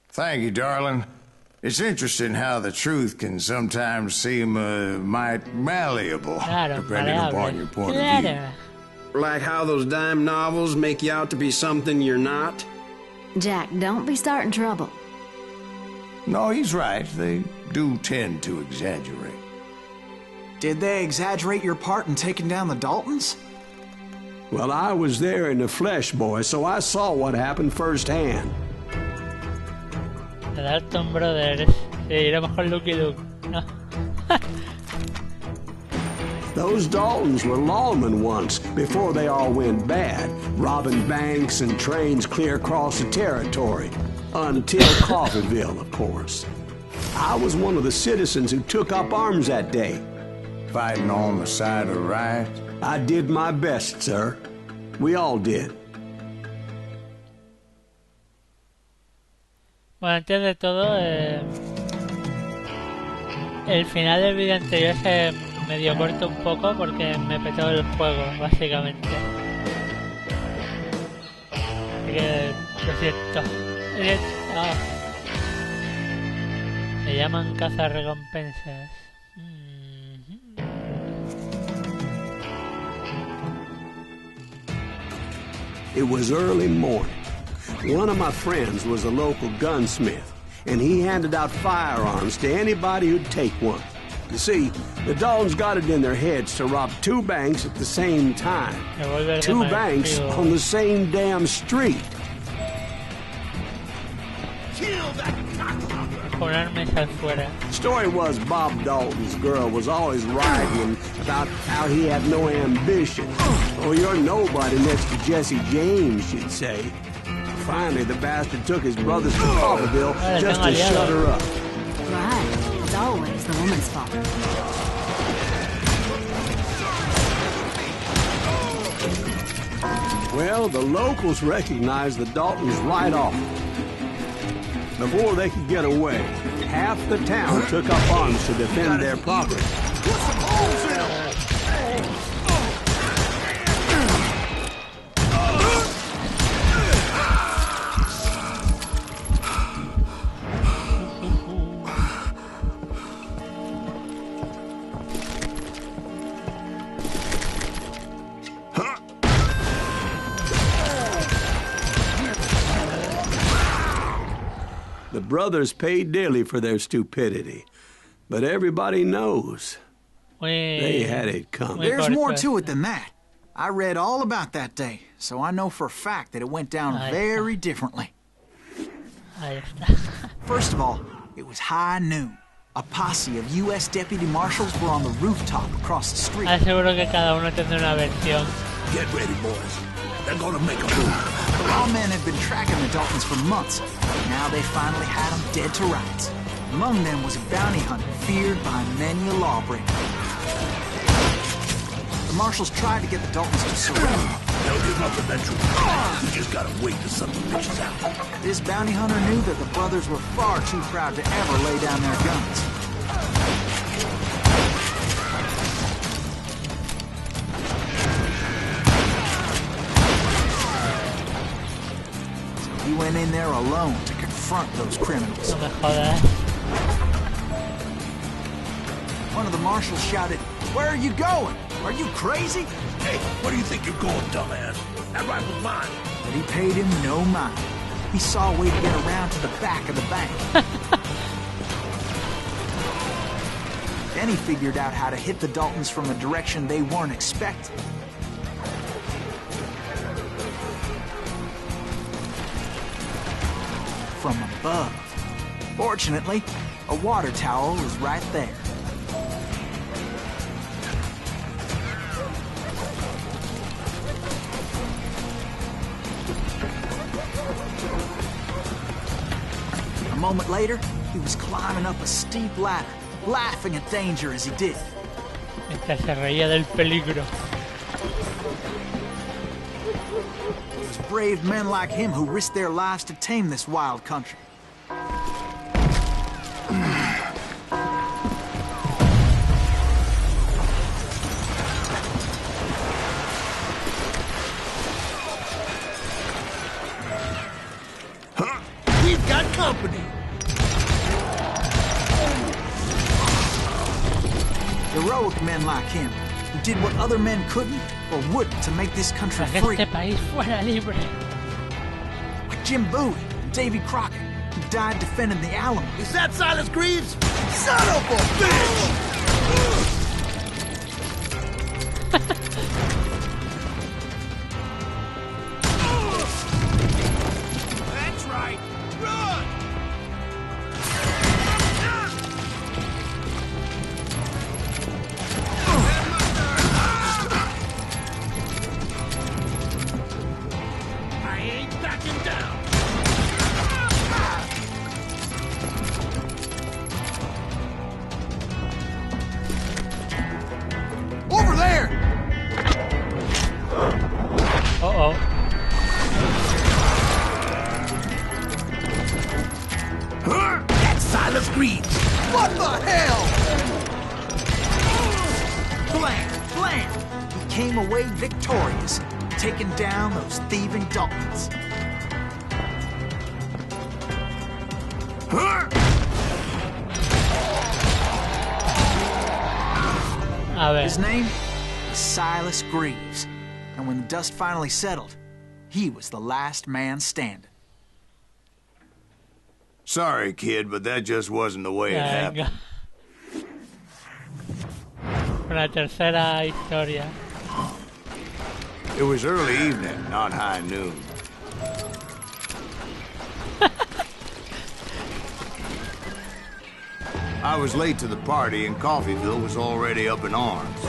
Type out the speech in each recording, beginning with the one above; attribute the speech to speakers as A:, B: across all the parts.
A: Thank you, darling. It's interesting how the truth can sometimes seem might malleable, depending upon your point of view.
B: Like how those dime novels make you out to be something you're not?
C: Jack, don't be starting trouble.
A: No, he's right. They do tend to exaggerate.
D: Did they exaggerate your part in taking down the Daltons?
B: Well, I was there in the flesh, boy, so I saw what happened firsthand.
E: The Dalton Brothers. Sí, era mejor Lucky Luke, ¿no?
B: Those Daltons were lawmen once, before they all went bad, robbing banks and trains clear across the territory. Until Coffeeville, of course. I was one of the citizens who took up arms that day.
A: Fighting on the side of right?
B: I did my best, sir. We all did.
E: Bueno, antes de todo, el final del vídeo anterior se medio corto un poco porque me petó el juego, básicamente. Así que lo siento. Me llaman Cazarrecompensas.
B: It was early morning. One of my friends was a local gunsmith, and he handed out firearms to anybody who'd take one. You see, the Daltons got it in their heads to rob two banks at the same time. Two banks on the same damn street.
A: Kill that
B: Story was Bob Dalton's girl was always writing about how he had no ambition. Oh, you're nobody next to Jesse James, she'd say. Finally, the bastard took his brothers to Coffeeville just to shut her up.
C: Right. It's always the woman's fault.
B: Well, the locals recognized the Daltons right off. Before they could get away, half the town took up arms to defend their property.
A: Put some holes in them!
B: The brothers paid dearly for their stupidity, but everybody knows they had it coming.
D: There's more to it than that. I read all about that day, so I know for a fact that it went down very differently. First of all, it was high noon. A posse of U.S. deputy marshals were on the rooftop across the street.
E: Seguro que cada uno tendrá una versión.
A: Get ready, boys. They're gonna make a move.
D: The lawmen had been tracking the Daltons for months. Now they finally had them dead to rights. Among them was a bounty hunter feared by many a lawbreaker. The marshals tried to get the Daltons to surrender.
A: They'll give up eventually. We just gotta wait till something reaches out.
D: This bounty hunter knew that the brothers were far too proud to ever lay down their guns. He went in there alone to confront those criminals. One of the marshals shouted, "Where are you going? Are you crazy?"
A: Hey, where do you think you're going, dumbass? That rifle's mine.
D: But he paid him no mind. He saw a way to get around to the back of the bank. Then he figured out how to hit the Daltons from a direction they weren't expecting. From above. Fortunately, a water tower was right there. A moment later, he was climbing up a steep ladder, laughing at danger as he did.
E: Esta se reía del peligro.
D: It was brave men like him who risked their lives to tame this wild country. men like him, who did what other men couldn't or wouldn't to make this country
E: Para que
D: free.
E: este país fuera libre.
D: Like Jim Bowie and Davy Crockett, who died defending the Alamo.
F: Is that Silas Greaves? Son of a bitch! That's right. Run! I ain't backing down. Over there!
E: Oh.
F: That's Silas Greaves. What the hell?
D: Blam! He came away victorious, taking down those thieving Daltons.
E: A ver.
D: His name was Silas Greaves, and when the dust finally settled, he was the last man standing.
A: Sorry, kid, but that just wasn't the way it happened.
E: Una tercera historia.
A: It was early evening, not high noon. I was late to the party and Coffeeville was already up in arms.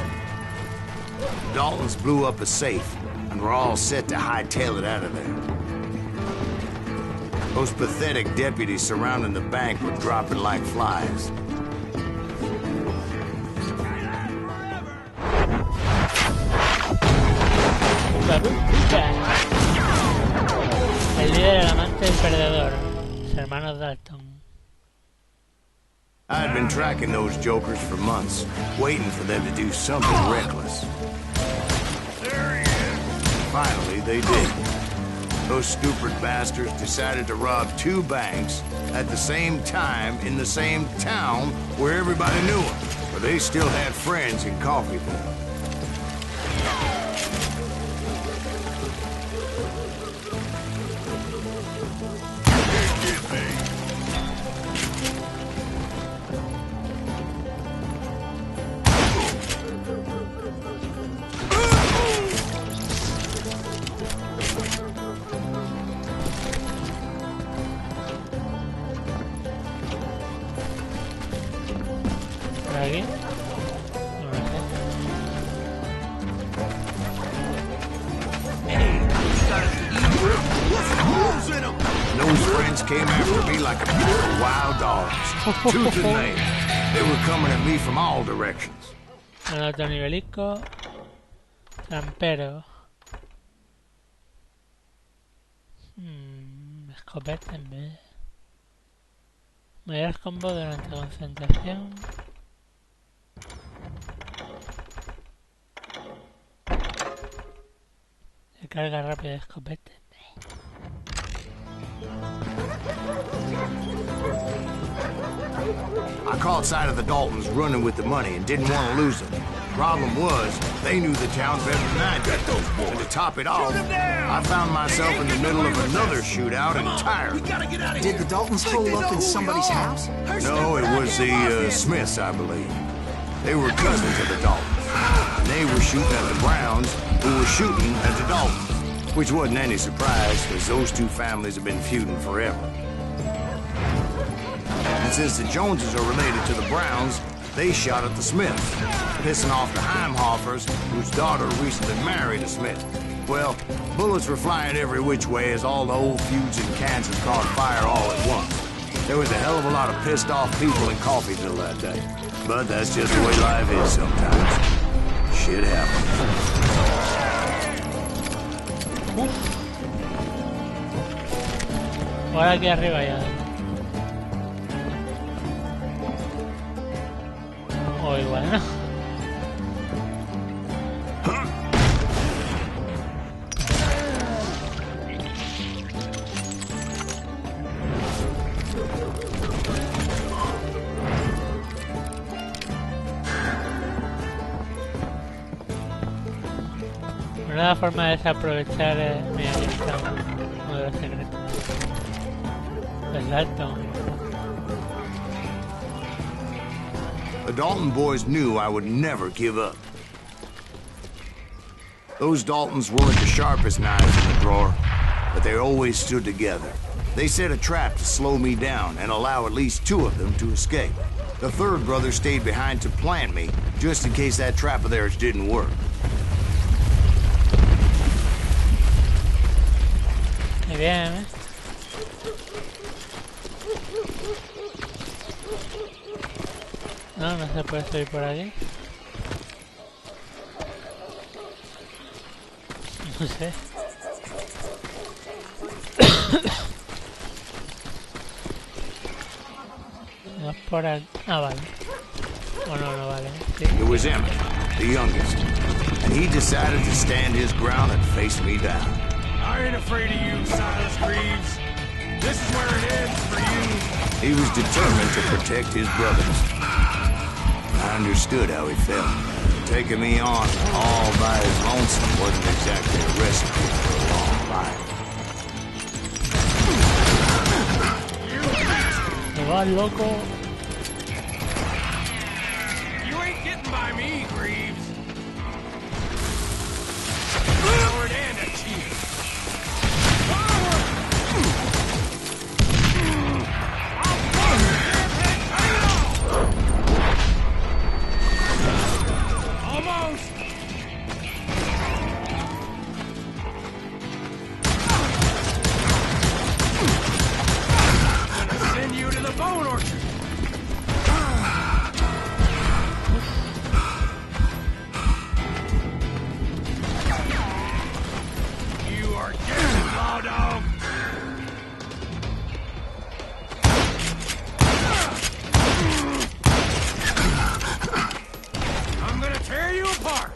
A: Daltons blew up a safe and were all set to hightail it out of there. Those pathetic deputies surrounding the bank were dropping like flies.
E: El líder, el amante, el perdedor. Los hermanos Dalton.
A: I had been tracking those jokers for months, waiting for them to do something reckless.
F: There he is.
A: Finally, they did. Those stupid bastards decided to rob 2 banks at the same time in the same town where everybody knew them, but they still had friends in Coffeeville.
E: Por aquí.
A: Those friends came after me like a pack of wild dogs, tooth and nail. They were coming at me from all directions.
E: El otro nivelico. Trampero. Escopeta en vez. Mayor combo durante concentración. Recarga rápida de escopeta.
A: I caught sight of the Daltons running with the money and didn't want to lose them. Problem was, they knew the town better than I did. And to top it off, I found myself in the middle of another shootout entirely.
D: Did the Daltons hole up in somebody's house?
A: No, it was the Smiths, I believe. They were cousins of the Daltons. And they were shooting at the Browns, who were shooting at the Daltons. Which wasn't any surprise, because those 2 families have been feuding forever. And since the Joneses are related to the Browns, they shot at the Smiths, pissing off the Heimhoffers, whose daughter recently married a Smith. Well, bullets were flying every which way as all the old feuds in Kansas caught fire all at once. There was a hell of a lot of pissed off people in Coffeeville that day. But that's just the way life is sometimes. Shit happens.
E: Ahora aquí arriba ya. O igual, ¿no? Una forma de desaprovechar... mira, ahí está uno de los secretos. El Dalton.
A: The Dalton boys knew I would never give up. Those Daltons weren't the sharpest knives in the drawer, but they always stood together. They set a trap to slow me down and allow at least 2 of them to escape. The third brother stayed behind to plant me, just in case that trap of theirs didn't work.
E: Muy bien, ¿eh? No, no se puede subir por aquí. No sé. No es por aquí. Ah, vale. O no, no vale. Sí.
A: It was Emmett, the youngest, and he decided to stand his ground and face me down.
F: I ain't afraid of you, Silas Greaves. This is where it ends for you.
A: He was determined to protect his brothers. I understood how he felt. Taking me on all by his lonesome wasn't exactly a recipe for a long life.
E: Me vas loco.
F: You ain't getting by me, Greaves. Forward and a cheer. Almost! I'm gonna send you to the bone orchard! You are dead, law dog! I'm gonna tear you apart!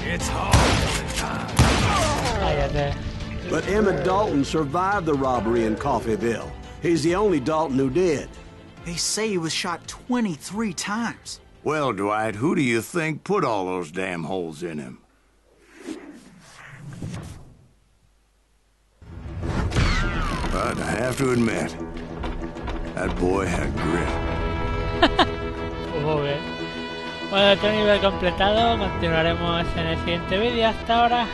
F: It's hard all the time.
E: Cállate.
B: But Emmett Dalton survived the robbery in Coffeyville. He's the only Dalton who did.
D: They say he was shot 23 times.
A: Well, Dwight, who do you think put all those damn holes in him? But I have to admit, that boy had grit.
E: Muy bien. Bueno, otro nivel completado. Continuaremos en el siguiente vídeo. Hasta ahora.